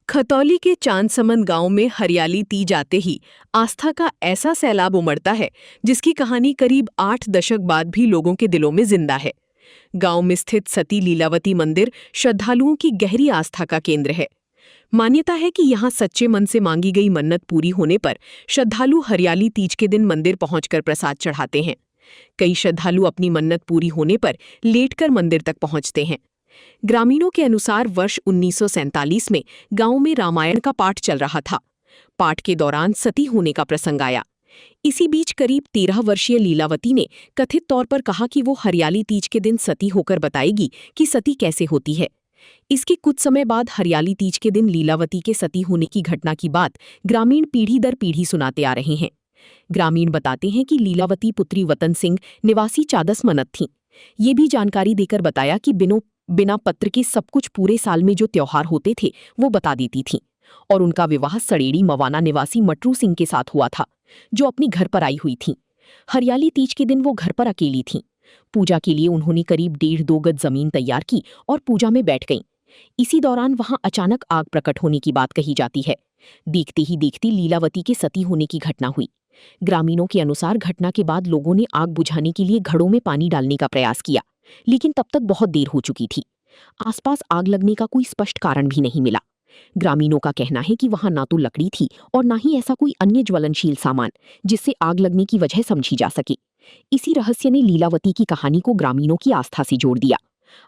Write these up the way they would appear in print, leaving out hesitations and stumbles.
खतौली के चांदसमन गांव में हरियाली तीज आते ही आस्था का ऐसा सैलाब उमड़ता है जिसकी कहानी करीब 8 दशक बाद भी लोगों के दिलों में जिंदा है। गांव में स्थित सती लीलावती मंदिर श्रद्धालुओं की गहरी आस्था का केंद्र है। मान्यता है कि यहाँ सच्चे मन से मांगी गई मन्नत पूरी होने पर श्रद्धालु हरियाली तीज के दिन मंदिर पहुंचकर प्रसाद चढ़ाते हैं। कई श्रद्धालु अपनी मन्नत पूरी होने पर लेटकर मंदिर तक पहुंचते हैं। ग्रामीणों के अनुसार वर्ष 1947 में गांव में रामायण का पाठ चल रहा था। पाठ के दौरान सती होने का प्रसंग आया। इसी बीच करीब 13 वर्षीय लीलावती ने कथित तौर पर कहा कि वो हरियाली तीज के दिन सती होकर बताएगी कि सती कैसे होती है। इसके कुछ समय बाद हरियाली तीज के दिन लीलावती के सती होने की घटना की बात ग्रामीण पीढ़ी दर पीढ़ी सुनाते आ रहे हैं। ग्रामीण बताते हैं कि लीलावती पुत्री वतन सिंह निवासी चादस मनत थीं। ये भी जानकारी देकर बताया कि बिना पत्र के सब कुछ पूरे साल में जो त्योहार होते थे वो बता देती थीं और उनका विवाह सड़ेड़ी मवाना निवासी मटरू सिंह के साथ हुआ था, जो अपनी घर पर आई हुई थीं। हरियाली तीज के दिन वो घर पर अकेली थीं। पूजा के लिए उन्होंने करीब 1.5-2 गज जमीन तैयार की और पूजा में बैठ गईं। इसी दौरान वहां अचानक आग प्रकट होने की बात कही जाती है। देखते ही देखते लीलावती के सती होने की घटना हुई। ग्रामीणों के अनुसार घटना के बाद लोगों ने आग बुझाने के लिए घड़ों में पानी डालने का प्रयास किया, लेकिन तब तक बहुत देर हो चुकी थी। आसपास आग लगने का कोई स्पष्ट कारण भी नहीं मिला। ग्रामीणों का कहना है कि वहां ना तो लकड़ी थी और ना ही ऐसा कोई अन्य ज्वलनशील सामान जिससे आग लगने की वजह समझी जा सके। इसी रहस्य ने लीलावती की कहानी को ग्रामीणों की आस्था से जोड़ दिया।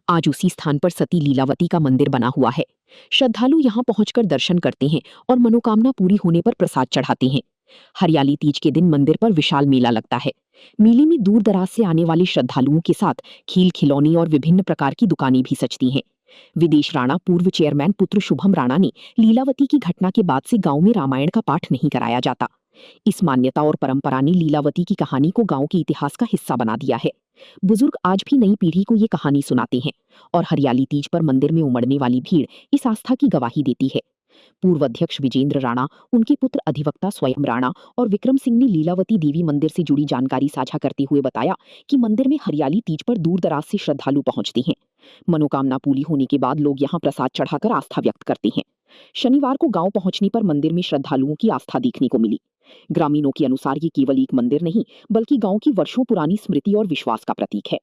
आज उसी स्थान पर सती लीलावती का मंदिर बना हुआ है। श्रद्धालु यहाँ पहुंचकर दर्शन करते हैं और मनोकामना पूरी होने पर प्रसाद चढ़ाते हैं। हरियाली तीज के दिन मंदिर पर विशाल मेला लगता है। मेले में दूर दराज से आने वाले श्रद्धालुओं के साथ खेल खिलौने और विभिन्न प्रकार की दुकानें भी सजती हैं। विदेश राणा पूर्व चेयरमैन पुत्र शुभम राणा ने लीलावती की घटना के बाद से गांव में रामायण का पाठ नहीं कराया जाता। इस मान्यता और परंपरा ने लीलावती की कहानी को गांव के इतिहास का हिस्सा बना दिया है। बुजुर्ग आज भी नई पीढ़ी को ये कहानी सुनाते हैं और हरियाली तीज पर मंदिर में उमड़ने वाली भीड़ इस आस्था की गवाही देती है। पूर्व अध्यक्ष विजेंद्र राणा, उनके पुत्र अधिवक्ता स्वयं राणा और विक्रम सिंह ने लीलावती देवी मंदिर से जुड़ी जानकारी साझा करते हुए बताया कि मंदिर में हरियाली तीज पर दूर दराज से श्रद्धालु पहुंचते हैं। मनोकामना पूरी होने के बाद लोग यहां प्रसाद चढ़ाकर आस्था व्यक्त करते हैं। शनिवार को गांव पहुंचने पर मंदिर में श्रद्धालुओं की आस्था देखने को मिली। ग्रामीणों के अनुसार ये केवल एक मंदिर नहीं बल्कि गांव की वर्षों पुरानी स्मृति और विश्वास का प्रतीक है।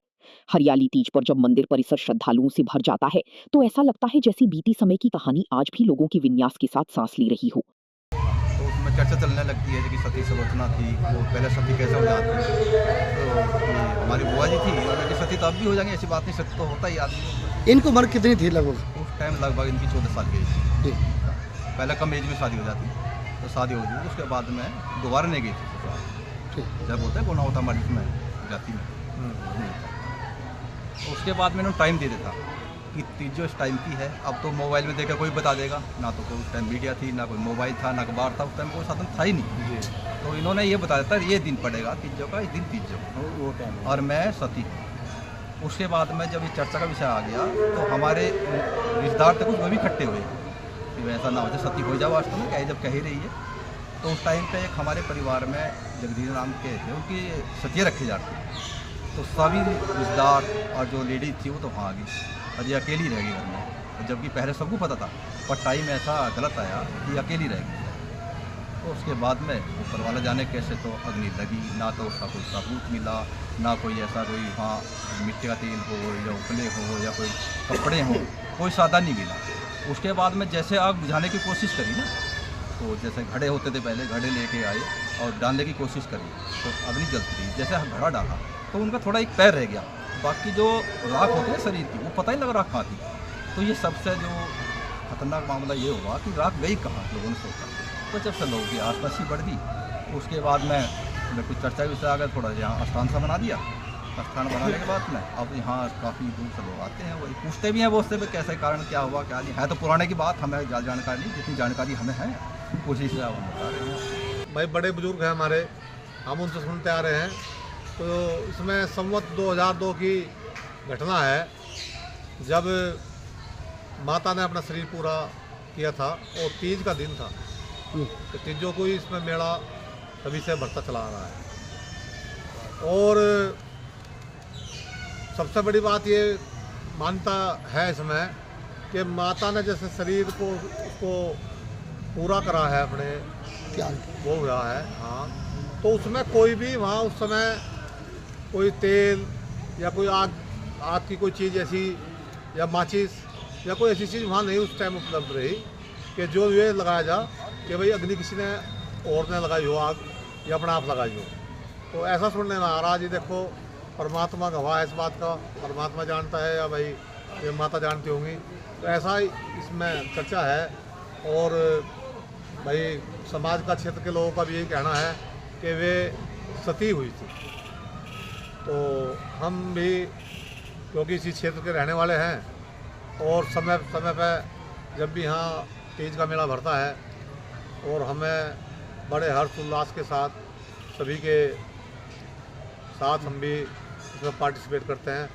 हरियाली तीज पर जब मंदिर परिसर श्रद्धालुओं से भर जाता है तो ऐसा लगता है जैसे बीती समय की कहानी आज भी लोगों के विन्यास के साथ सांस ले रही हो। तो उसमें चर्चा चलने लगती है कि सती सलोचना थी, वो पहले सती कैसे हो जाती। तो हमारी बुआ जी थी और सती तो अब भी हो जाएंगे, ऐसी बात नहीं, सती तो होता ही आदमी। इनको उम्र कितनी थी लगभग? उस टाइम लगभग इनकी 14 साल की थी। पहले कम एज में शादी हो जाती, तो शादी हो गई उसके बाद में दोबारा नहीं गई थी। जब होता है कोना होता मर्जी में जाती में, उसके बाद मैंने टाइम दे देता कि तीजो इस टाइम की है। अब तो मोबाइल में देखकर कोई बता देगा, ना तो कोई उस टाइम मीडिया थी, ना कोई मोबाइल था, ना अखबार था, उस टाइम कोई साधन था ही नहीं। तो इन्होंने ये बता देता ये दिन पड़ेगा तीजो का, इस दिन तीजो वो टाइम, और मैं सती। उसके बाद में जब ये चर्चा का विषय आ गया तो हमारे रिश्तेदार थे कुछ वो भी इकट्ठे हुए कि वैसा ना हो जाए, सती हो जाए वास्तव में, क्या जब कह ही रही है। तो उस टाइम पर एक हमारे परिवार में जगदीश नाम के थे, उनकी सतिया रखी जाती, तो सभी रिश्तेदार और जो लेडीज थी वो तो वहाँ आ गई और ये अकेली रह गई घर में, जबकि पहले सबको पता था, पर टाइम ऐसा गलत आया कि अकेली रह गई। तो उसके बाद में ऊपर वाला जाने कैसे तो अग्नि लगी, ना तो उसका कोई सबूत मिला, ना कोई ऐसा कोई वहाँ मिट्टी का तेल हो या उपले हो या कोई कपड़े हों, कोई साधन नहीं मिला। उसके बाद में जैसे आग बुझाने की कोशिश करी ना, तो जैसे घड़े होते थे पहले, घड़े लेके आए और डालने की कोशिश करी तो अग्नि जलती रही। जैसे घड़ा डाला तो उनका थोड़ा एक पैर रह गया, बाकी जो राख होती है शरीर की वो पता ही लगा राख कहाँ थी। तो ये सबसे जो खतरनाक मामला ये हुआ कि राख गई कहाँ, लोगों ने सोचा। तो जब से लोगों की आसपास ही बढ़ गई, उसके बाद में कुछ चर्चा विषय आ गया, थोड़ा यहाँ स्थान सा बना दिया। स्थान बनाने के बाद में अब यहाँ काफ़ी दूर से लोग आते हैं, वही पूछते भी हैं वो उससे कैसे कारण क्या हुआ क्या नहीं है। तो पुराने की बात हमें जानकारी नहीं, जितनी जानकारी हमें है उसी से हम बता रहे हैं। भाई बड़े बुजुर्ग हैं हमारे, हम उनसे सुनते आ रहे हैं। तो इसमें संवत 2002 की घटना है जब माता ने अपना शरीर पूरा किया था और तीज का दिन था। तो तीजों को ही इसमें मेला तभी से बढ़ता चला आ रहा है। और सबसे बड़ी बात ये मानता है इसमें कि माता ने जैसे शरीर को उसको पूरा करा है अपने वो हुआ है, हाँ, तो उसमें कोई भी वहाँ उस समय कोई तेल या कोई आग की कोई चीज़ ऐसी या माचिस या कोई ऐसी चीज़ वहाँ नहीं उस टाइम उपलब्ध रही कि जो ये लगाया जा कि भाई अग्नि किसी ने और ने लगाई हो आग या अपना आप लगाई हो। तो ऐसा सुनने में आ रहा जी, देखो परमात्मा गवाह है इस बात का, परमात्मा जानता है या भाई ये माता जानती होंगी, तो ऐसा ही इसमें चर्चा है। और भाई समाज का क्षेत्र के लोगों का भी यही कहना है कि वे सती हुई थी। तो हम भी क्योंकि इसी क्षेत्र के रहने वाले हैं और समय समय पर जब भी यहाँ तीज का मेला भरता है और हमें बड़े हर्ष उल्लास के साथ सभी के साथ हम भी इसमें पार्टिसिपेट करते हैं।